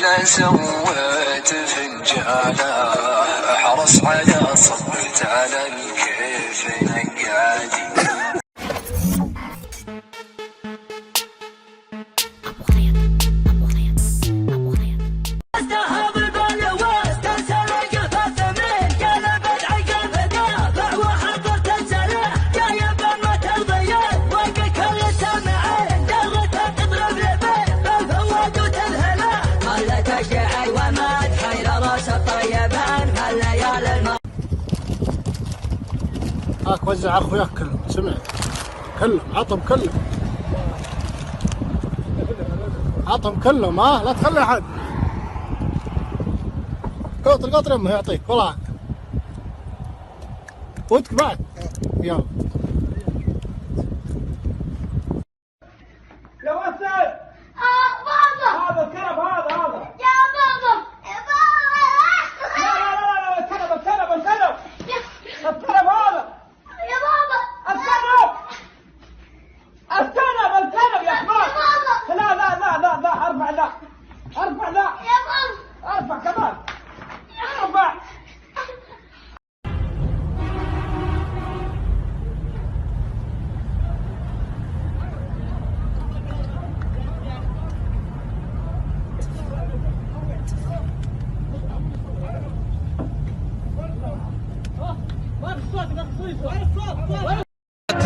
انا سويت فنجانا احرص على صبت على الكيف نقعدي. هاك وزع اخوياك كلهم، سمعت؟ كلهم عطهم كلهم، عطهم كلهم، ها لا تخلي احد. كوت القطر يمه يعطيك والله. ودك بعد؟ يلا. يا وسام. بابا. هذا الكنب هذا. يا بابا. يا بابا. لا الكنب هذا. يا بابا. الكنب يا حمار. يا بابا. لا ارفع لا. يا بابا. ارفع كمان. ارفع.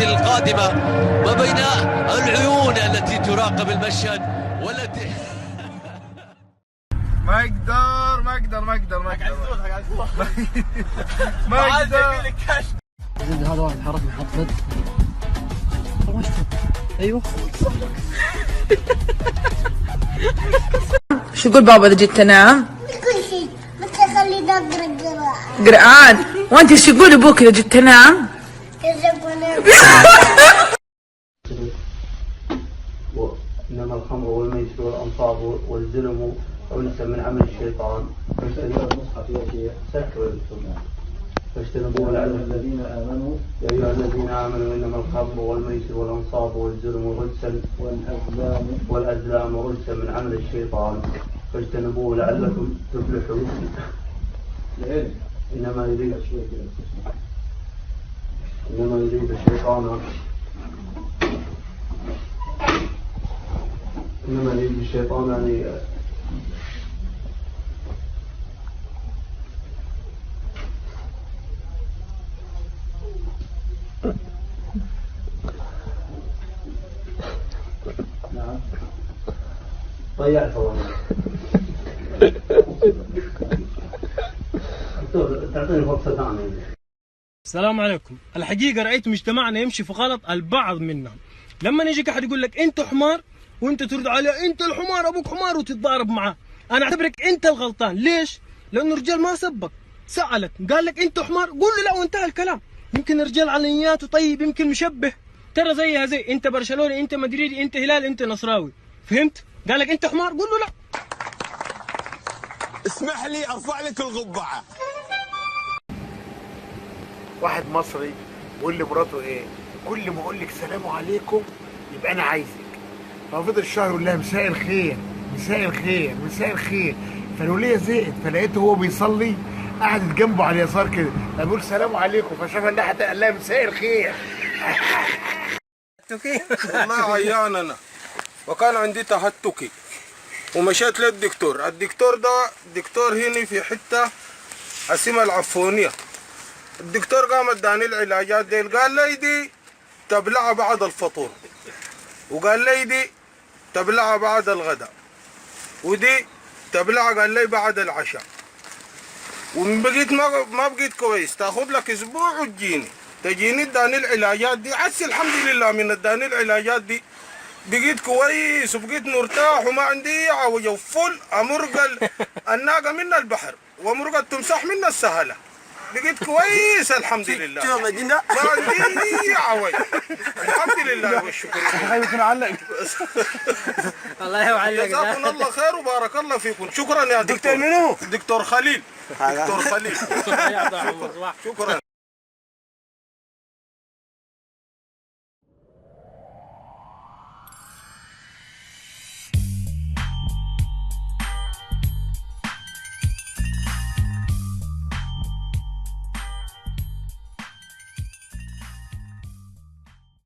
القادمة ما بين العيون التي تراقب المشهد والتي ما اقدر هذا واحد حرك من حط بد. ايوه. شو يقول بابا اذا جيت تنام؟ كل شيء بس خليني اقرا قرآن. وانت شو يقول ابوك اذا جيت تنام؟ إنما الخمر والميسر والأنصاب والزلم عنس من عمل الشيطان فاجتنبوه لعلكم الذين آمنوا. يا أيها الذين آمنوا إنما الخمر والميسر والأنصاب والزلم رجسا والأزلام رجسا من عمل الشيطان فاجتنبوه لعلكم تفلحون. إنما يريد الشيطان أن نعم ضيعت والله. تعطيني فرصة ثانية. السلام عليكم. الحقيقة رأيت مجتمعنا يمشي في غلط البعض منا. لما يجيك أحد يقول لك أنت حمار وأنت ترد عليه أنت الحمار أبوك حمار وتتضارب معاه، أنا أعتبرك أنت الغلطان. ليش؟ لأنه الرجال ما سبك، سألك قال لك أنت حمار، قول له لا وانتهى الكلام. يمكن الرجال على نياته طيب، يمكن مشبه، ترى زيها زي أنت برشلوني أنت مدريدي أنت هلال أنت نصراوي، فهمت؟ قال لك أنت حمار، قول له لا. اسمح لي ارفع لك القبعة. واحد مصري بيقول لمراته ايه؟ كل ما اقول لك سلام عليكم يبقى انا عايزك. ففضل الشهر يقول لها مساء الخير مساء الخير مساء الخير. فالوليه زهقت، فلقيته هو بيصلي قعدت جنبه على اليسار كده بقول سلام عليكم، فشافها الناحيه قال لها مساء الخير. والله عيان انا وكان عندي تهتكي ومشيت للدكتور. الدكتور ده دكتور هنا في حته اسمها العفونيه. الدكتور قام اداني العلاجات دي، قال لي دي تبلعها بعد الفطور، وقال لي دي تبلعها بعد الغداء، ودي تبلعها قال لي بعد العشاء. وبقيت ما بقيت كويس، تاخذ لك اسبوع وتجيني اداني العلاجات دي. عسي الحمد لله من اداني العلاجات دي بقيت كويس وبقيت مرتاح وما عندي عوجه وفل. امرق الناقه من البحر وامرق التمساح من السهله. بقيت كويس الحمد لله، ما عندي عوج الحمد لله والشكر. الله يعلق. جزاكم الله خير وبارك الله فيكم. شكرا يا دكتور. منو؟ دكتور خليل. شكرا.